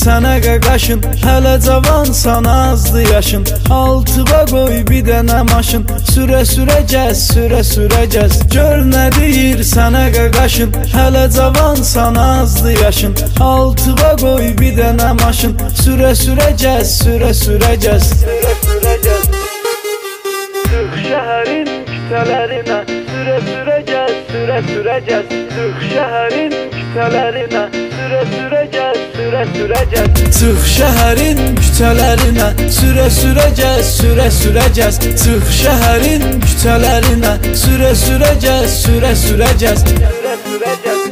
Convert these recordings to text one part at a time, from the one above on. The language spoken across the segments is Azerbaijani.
sənə qaqaşın, hələ cavansan azdı yaşın. Altıva qoy bir dənə maşın, sürə-sürə gəz, sürə-sürə gəz. Gör nə deyir sənə qaqaşın, hələ cavansan azdı yaşın. Altıva qoy bir dənə maşın, sürə-sürə gəz, sürə-sürə gəz. Sürə-sürə gəz. Sıx şəhərin küçələrinə, sürə-sürə gəz, sürə-sürə gəz. Sıx şəhərin küçələrinə, sürə-sürə gəz, sürə-sürə gəz. Sıx şəhərin küçələrinə, sürə-sürə gəz, sürə-sürə gəz. Sıx şəhərin küçələrinə, sürə-sürə gəz, sürə-sürə gəz. Sürə-sürə gəz.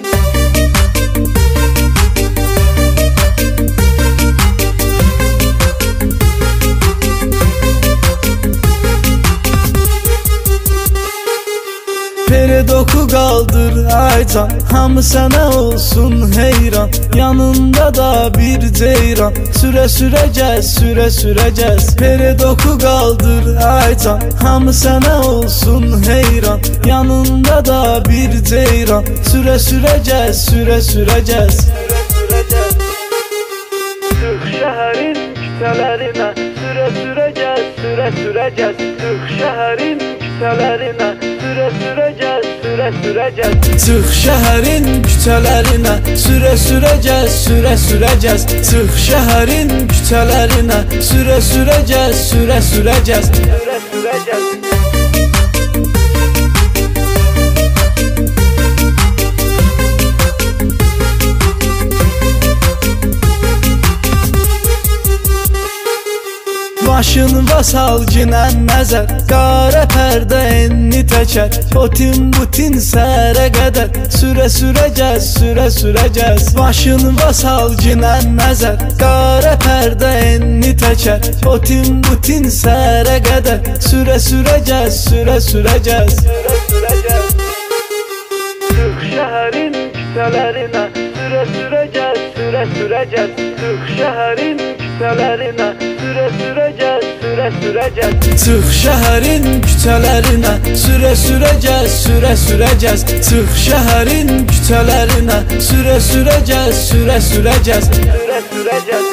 Peredoku qaldır aycan, hamı sənə olsun heyran. Yanında da bir ceyran, sürə-sürə gəz, sürə-sürə gəz. Peredoku qaldır aycan, hamı sənə olsun heyran. Yanında da bir ceyran, sürə-sürə gəz, sürə-sürə gəz. Sürə-sürə gəz. Sıx şəhərin küçələrinə, sürə-sürə gəz, sürə-sürə gəz. Sıx şəhərin küçələrinə, sürə-sürə gəz, sürə-sürə gəz. Sıx şəhərin küçələrinə, sürə-sürə gəz, sürə-sürə gəz. Sıx şəhərin küçələrinə, sürə-sürə gəz, sürə-sürə gəz. Sürə-sürə gəz. Başın vasal ginən nəzər, qara pərdə enni təkər. Otin butin sərə qədər, sürə-sürə gəz, sürə-sürə gəz. Başın vasal ginən nəzər, qara pərdə enni təkər. Otin butin sərə qədər, sürə-sürə gəz, sürə-sürə gəz. Sürə-sürə gəz. Sıx şəhərin küçələrinə, sürə-sürə gəz, sürə-sürə gəz. Sıx şəhərin küçələrinə, sürə-sürə gəz, sürə-sürə gəz. Sıx şəhərin küçələrinə, sürə-sürə gəz, sürə-sürə gəz. Sıx şəhərin küçələrinə, sürə-sürə gəz, sürə-sürə gəz. Sürə-sürə gəz.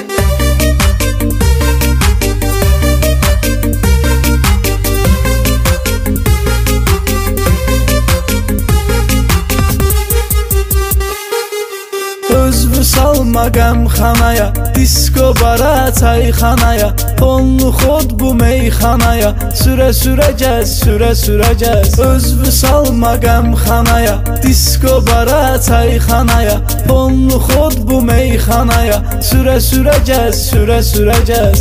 Özünü salma qəmxanaya, disko bara, çayxanaya. Onlu xod bu meyxanaya, sürə-sürə gəz, sürə-sürə gəz. Özünü salma qəmxanaya, disko bara, çayxanaya. Onlu xod bu meyxanaya, sürə-sürə gəz, sürə-sürə gəz.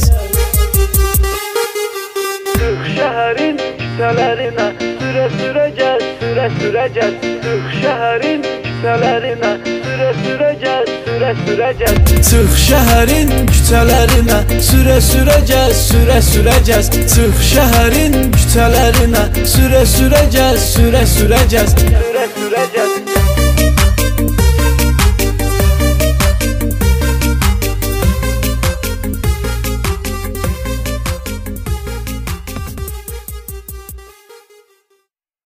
Sıx şəhərin küçələrinə, sürə-sürə gəz, sürə-sürə gəz. Sıx şəhərin küçələrinə, sürə-sürə gəz, sürə-sürə gəz. Sıx şəhərin küçələrinə, sürə-sürə gəz, sürə-sürə gəz. Sıx şəhərin küçələrinə, sürə-sürə gəz, sürə-sürə gəz. Sürə-sürə gəz.